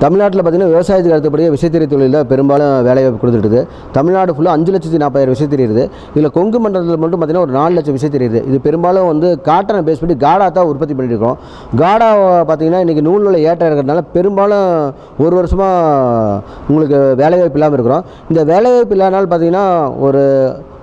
தமிழ்நாட்டில் பார்த்திங்கன்னா விவசாயத்துக்கு அடுத்தபடியாக விசைத்தறி தொழிலில் பெரும்பாலும் வேலைவாய்ப்பு கொடுத்துட்டு தமிழ்நாடு ஃபுல்லாக 5,40,000 விசைத்தறி இருக்குது. இதில் கொங்கு மண்டலத்தில் மட்டும் பார்த்திங்கன்னா ஒரு 4 லட்சம் விசைத்தறி இருக்குது. இது பெரும்பாலும் வந்து காட்டனை பேஸ் பண்ணி காடா தான் உற்பத்தி பண்ணிட்டு இருக்கோம். காடா பார்த்திங்கன்னா இன்றைக்கி நூலில் ஏற்றம் இருக்கிறதுனால பெரும்பாலும் ஒரு வருஷமாக உங்களுக்கு வேலைவாய்ப்பு இல்லாமல் இருக்கிறோம். இந்த வேலைவாய்ப்பு இல்லாதனால பார்த்திங்கன்னா ஒரு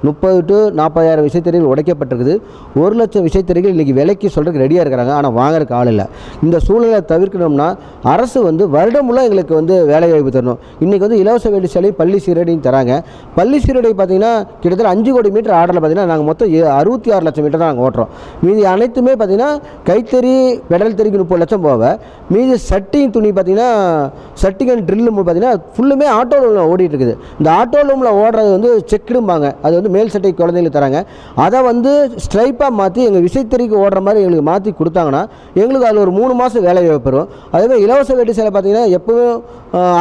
30,000 to 40,000 விசைத்தறிகள் உடைக்கப்பட்டிருக்குது. 1 லட்சம் விசைத்தறிகள் இன்றைக்கி விலைக்கு சொல்கிறதுக்கு ரெடியாக இருக்கிறாங்க. ஆனால் வாங்குறதுக்கு ஆள் இல்லை. இந்த சூழ்நிலை தவிர்க்கணும்னா அரசு வந்து வருடம் முழுவதும் எங்களுக்கு வந்து வேலைவாய்ப்பு தரணும். இன்றைக்கி வந்து இலவச வேட்டி சேலையும் பள்ளி சீரடியும் தராங்க. பள்ளி சீரடை பார்த்திங்கன்னா கிட்டத்தட்ட 5 கோடி மீட்டர் ஆர்டரில் பார்த்திங்கன்னா நாங்கள் மொத்தம் 66 லட்சம் மீட்டர் தான் நாங்கள் ஓட்டுறோம். மீதி அனைத்துமே பார்த்திங்கன்னா கைத்தறி பெடல் தறிக்கு 30 லட்சம் போக மீதி சட்டிங் துணி பார்த்திங்கன்னா சட்டிங் அண்ட் ட்ரில்லு பார்த்திங்கன்னா ஃபுல்லுமே ஆட்டோ லூமில் ஓடிட்டு இருக்குது. இந்த ஆட்டோ லூமில் ஓடுறது வந்து செக்குடும்பாங்க. அது வந்து மேல் சட்டை குழந்தைங்களுக்கு தராங்க. அதை வந்து ஸ்ட்ரைப்பாக மாற்றி எங்கள் விசைத்தறிக்கு ஓடுற மாதிரி எங்களுக்கு மாற்றி கொடுத்தாங்கன்னா எங்களுக்கு அதில் ஒரு 3 மாதம் வேலை வரும். அதேமாதிரி இலவச வேட்டி சேலை பார்த்திங்கன்னா எப்போவும்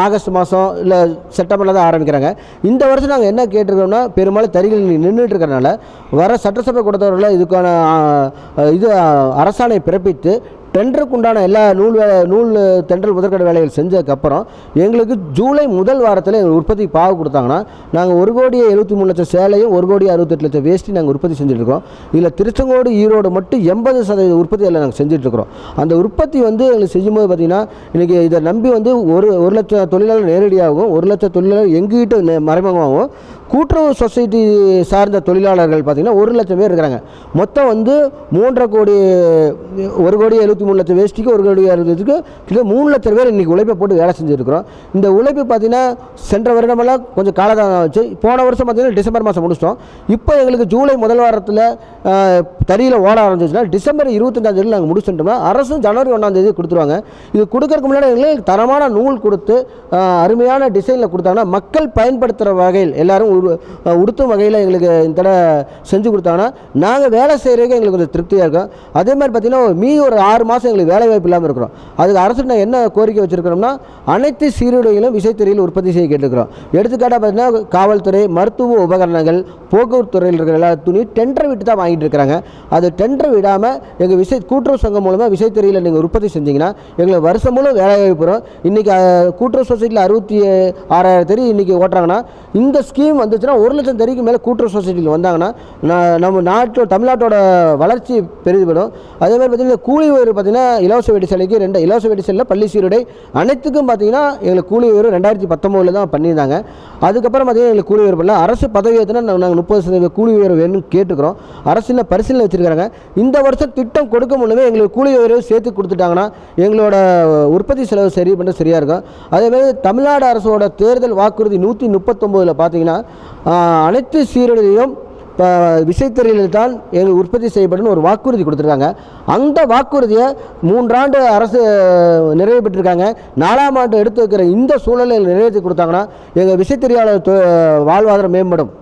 ஆகஸ்ட் மாதம் இல்லை செப்டம்பரில் தான் ஆரம்பிக்கிறாங்க. இந்த வருஷம் நாங்கள் என்ன கேட்டிருக்கோம்னா பெரும்பாலும் தறிகள் நின்றுட்டு இருக்கிறனால வர சட்டசபை கொடுத்தவர்கள் இதுக்கான இது அரசாணை பிறப்பித்து டெண்டருக்கு உண்டான எல்லா நூல் டெண்டர் முதற்கட்ட வேலைகள் செஞ்சதுக்கப்புறம் எங்களுக்கு ஜூலை முதல் வாரத்தில் எங்கள் உற்பத்தி பாவு கொடுத்தாங்கன்னா நாங்கள் 1,73,00,000 சேலையும் 1,68,00,000 வேஷ்டி நாங்கள் உற்பத்தி செஞ்சுட்ருக்கோம். இதில் திருச்செங்கோடு ஈரோடு மட்டும் 80% உற்பத்தி எல்லாம் நாங்கள் செஞ்சுட்ருக்கிறோம். அந்த உற்பத்தி வந்து எங்களுக்கு செய்யும்போது பார்த்திங்கன்னா இன்றைக்கி இதை நம்பி வந்து 1 லட்சம் தொழிலாளர் நேரடியாகவும் 1 லட்சம் தொழிலாளர் எங்ககிட்ட மறைமுகமாகவும் கூட்டுறவு சொசைட்டி சார்ந்த தொழிலாளர்கள் பார்த்திங்கன்னா 1 லட்சம் பேர் இருக்கிறாங்க. மொத்தம் வந்து 3.5 கோடி 1,73,00,000 வேஷ்டிக்கு 1,60,000 கிட்ட 3 லட்சம் பேர் இன்றைக்கி உழைப்பை போட்டு வேலை செஞ்சுருக்கிறோம். இந்த உழைப்பு பார்த்திங்கன்னா சென்ற வருடமெல்லாம் கொஞ்சம் காலதாமதம் ஆச்சு. போன வருஷம் பார்த்திங்கன்னா டிசம்பர் மாதம் முடிச்சிட்டோம். இப்போ எங்களுக்கு ஜூலை முதல் வாரத்தில் தறியில் ஓட ஆரம்பிச்சிச்சுன்னா டிசம்பர் 25 நாங்கள் முடிச்சுட்டோம்னா அரசும் ஜனவரி 1 கொடுத்துருவாங்க. இது கொடுக்கறதுக்கு முன்னாடி எங்களுக்கு தரமான நூல் கொடுத்து அருமையான டிசைனில் கொடுத்தாங்கன்னா மக்கள் பயன்படுத்துகிற வகையில் எல்லோரும் உடுத்தும் வகையில் எங்களுக்கு இந்த தடவை செஞ்சு கொடுத்தாங்கன்னா நாங்கள் வேலை செய்கிறதுக்கு எங்களுக்கு கொஞ்சம் திருப்தியாக இருக்கும். அதே மாதிரி பார்த்திங்கன்னா ஒரு 6 மாதம் எங்களுக்கு வேலை வாய்ப்பு இல்லாமல் இருக்கிறோம். அதுக்கு அரசு நான் என்ன கோரிக்கை வச்சுருக்கிறோம்னா அனைத்து சீருடைகளும் விசைத்தறியில் உற்பத்தி செய்ய கேட்டுக்கிறோம். எடுத்துக்காட்டாக பார்த்திங்கன்னா காவல்துறை, மருத்துவ உபகரணங்கள், போக்குவரத்து துறையில் இருக்கிற எல்லா துணி டெண்டர் விட்டு தான் வாங்கிட்டு இருக்கிறாங்க. அது டெண்டர் விடாமல் எங்கள் கூட்டுறவு சங்கம் மூலமாக விசைத்தறியில் நீங்கள் உற்பத்தி செஞ்சிங்கன்னா எங்களுக்கு வருஷம் மூலம் வேலை வாய்ப்பு வரும். இன்றைக்கி கூட்டுறவு சொசைட்டியில் 66,000 தறி இன்றைக்கி ஓட்டுறாங்கன்னா இந்த ஸ்கீம் வந்துச்சுன்னா 1 லட்சம் தறிக்கு மேலே கூட்டுறவு சொசைட்டியில் வந்தாங்கன்னா நம்ம தமிழ்நாட்டோட வளர்ச்சி பெரிதுபடும். அதே மாதிரி பார்த்திங்கன்னா கூலி உயர்வு பார்த்திங்கன்னா இலவச வேட்டி சேலைக்கு இலவச வேட்டி சேலையில் பள்ளி சீருடை அனைத்துக்கும் பார்த்திங்கன்னா எங்களுக்கு கூலி உயர்வு 2019 தான் பண்ணியிருந்தாங்க. அதுக்கப்புறம் பார்த்திங்கன்னா எங்களுக்கு கூலி உயர்வு பண்ணல. அரசு பதவி ஏற்றினா நாங்கள் 30% கூலி உயர்வு வேணும்னு கேட்டுக்கிறோம். அரசில் பரிசீலனை வச்சுருக்காங்க. இந்த வருஷம் திட்டம் கொடுக்க முன்னே எங்களுக்கு கூலி உயர்வு சேர்த்து கொடுத்துட்டாங்கன்னா எங்களோட உற்பத்தி செலவு சரி பண்ணுறது சரியாக இருக்கும். அதேமாதிரி தமிழ்நாடு அரசோட தேர்தல் வாக்குறுதி 139 பார்த்தீங்கன்னா அனைத்து சீருடையும் விசைத்தறியில் தான் எங்கள் உற்பத்தி செய்யப்படும் ஒரு வாக்குறுதி கொடுத்துருக்காங்க. அந்த வாக்குறுதியை 3 ஆண்டு அரசு நிறைவு பெற்றிருக்காங்க. 4ஆம் ஆண்டு எடுத்து வைக்கிற இந்த சூழலை நிறைவேற்றி கொடுத்தாங்கன்னா எங்கள் விசைத்தறியாளர் வாழ்வாதாரம் மேம்படும்.